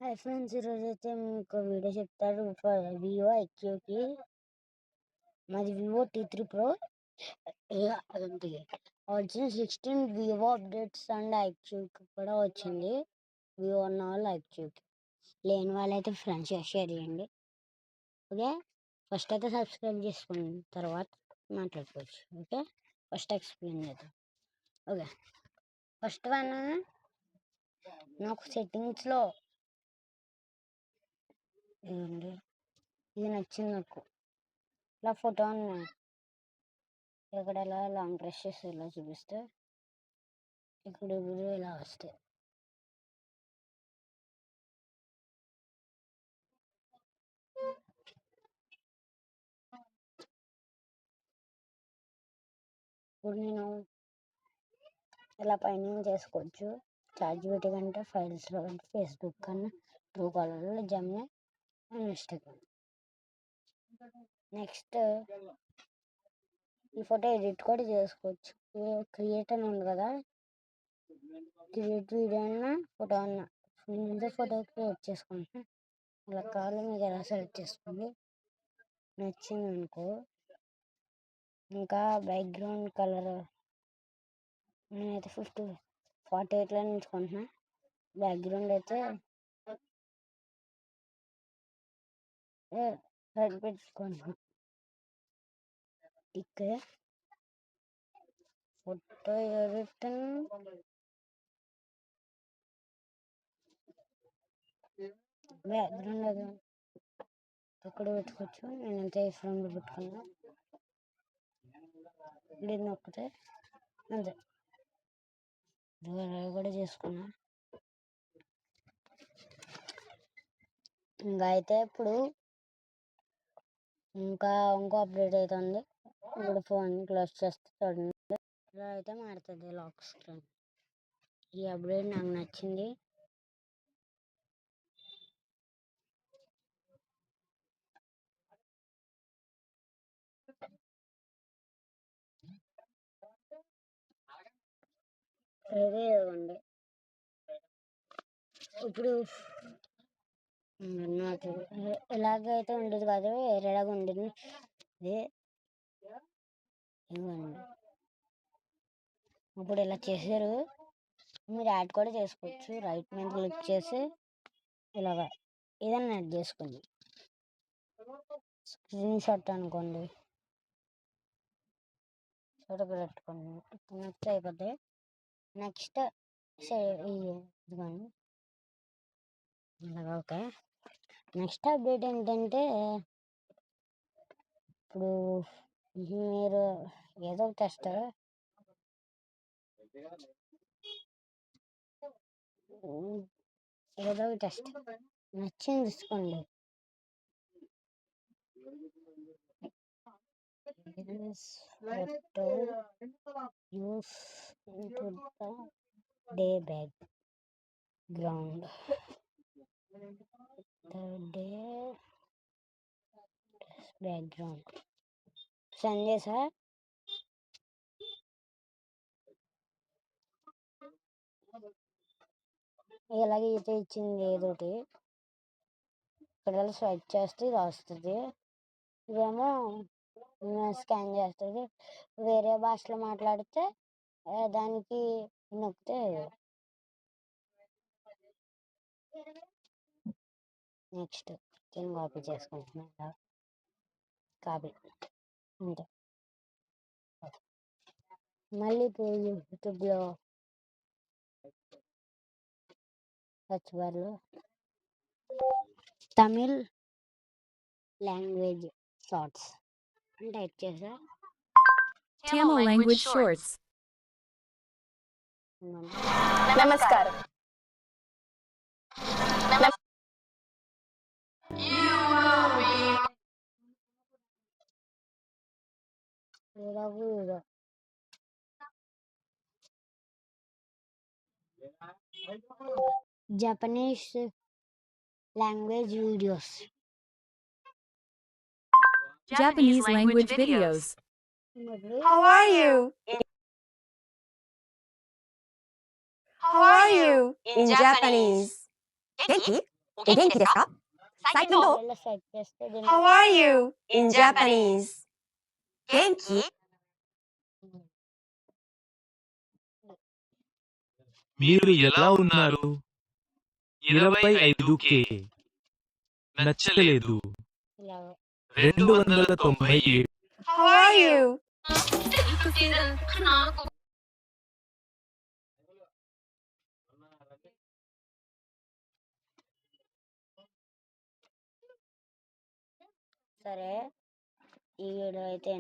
Hi friends, ఈరోజైతే మీకు video చెప్తారు వివో ఐక్యూకి. మాది వివో T3 Pro. వచ్చిన 16 వివో అప్డేట్స్ అండ్ ఐక్యూకి కూడా వచ్చింది. వివో ఉన్న వాళ్ళు ఐక్యూకి, లేని వాళ్ళైతే ఫ్రెండ్స్ షేర్ చేయండి. ఓకే, ఫస్ట్ అయితే సబ్స్క్రైబ్ చేసుకున్న తర్వాత మాట్లాడుకోవచ్చు. ఓకే, ఫస్ట్ ఎక్స్ప్లెయిన్ చేద్దాం. ఓకే, ఫస్ట్ వన్ నాకు సెట్టింగ్స్లో ఇదండి, ఇది నచ్చింది నాకు. ఇలా ఫోటో ఇక్కడ ఇలా లాంగ్ ప్రెస్ చేసి ఇలా చూపిస్తే ఇక్కడ ఇలా వస్తాయి. ఇప్పుడు నేను ఇలా పైన చేసుకోవచ్చు. చార్జిబిటీ కంటే ఫైల్స్లో కంటే ఫేస్బుక్ కన్నా ట్రూ కాలర్లో జెమినీ అండ్ ఇన్స్టాగ్రామ్. నెక్స్ట్ ఈ ఫోటో ఎడిట్ కూడా చేసుకోవచ్చు. క్రియేట్ అని ఉంది కదా, క్రియేట్ వీడియో అన్న ఫోటో అన్న ముందే ఫోటో క్రియేట్ చేసుకుంటున్నా. ఇలా కావాలి మీకు ఎలా సెలెక్ట్ చేసుకోండి. నచ్చింది అనుకో. ఇంకా బ్యాక్గ్రౌండ్ కలర్ నేనైతే 48లో ఎంచుకుంటున్నా. బ్యాక్గ్రౌండ్ అయితే రెడ్ పెట్టుకుంటున్నా. ఇక్కడ ఫోటో ఎడిట్ బ్యాక్గ్రౌండ్ అది ఇక్కడ పెట్టుకోవచ్చు. నేనైతే ఈ ఫ్రేమ్లో పెట్టుకున్నా. ఇది నొక్కితే అంతే, కూడా చేసుకున్నా. ఇంకా అయితే ఇప్పుడు ఇంకో అప్డేట్ అవుతుంది. ఇప్పుడు ఫోన్ క్లోజ్ చేస్తే చూడండి, ఇలా అయితే మారుతుంది లాక్ స్క్రీన్. ఈ అప్డేట్ నాకు నచ్చింది. అదే ఇవ్వండి. ఇప్పుడు నాకు ఎలాగైతే ఉండేది కాదు, వేరేలాగా ఉండేది. ఇవ్వండి, ఇప్పుడు ఇలా చేశారు. మీరు యాడ్ కూడా చేసుకోవచ్చు. రైట్ మీద క్లిక్ చేసి ఇలాగా ఏదైనా యాడ్ చేసుకోండి. స్క్రీన్ షాట్ అనుకోండి, ఫోటో పెట్టుకోండి. నెక్స్ట్ అయిపోద్ది. నెక్స్ట్ ఇదిగోండి ఇలాగా. ఓకే, నెక్స్ట్ అప్డేట్ ఏంటంటే ఇప్పుడు మీరు ఏదో టెస్ట్ నచ్చింది తీసుకోండి. Photo use into the day background. The day background. Send చేసా. ఇలాగే అయితే ఇచ్చింది ఏదోటి. ఇక్కడ స్వైప్ చేస్తే ఇది వస్తుంది. ఇదేమో స్కాన్ చేస్తుంది. వేరే భాషలో మాట్లాడితే దానికి నొక్కితే నెక్స్ట్ నేను కాపీ చేసుకుంటున్నా. కాపీ అంతే. మళ్ళీ ఇప్పుడు యూట్యూబ్లో సర్చ్ బార్లో తమిళ్ లాంగ్వేజ్ షార్ట్స్ అని టైప్ చేసా. Tamil language shorts. నమస్కారం. Japanese language videos. Japanese language videos. How are you? How are you in Japanese? 元気?元気ですか最近どう ఇలా సెట్ చేస్తే దీన్ని How are you? in Japanese 元気 మీరు ఎలా ఉన్నారు 25K నచ్చలేదు ఇలా 297 How are you? సరే ఈ వీడియో అయితే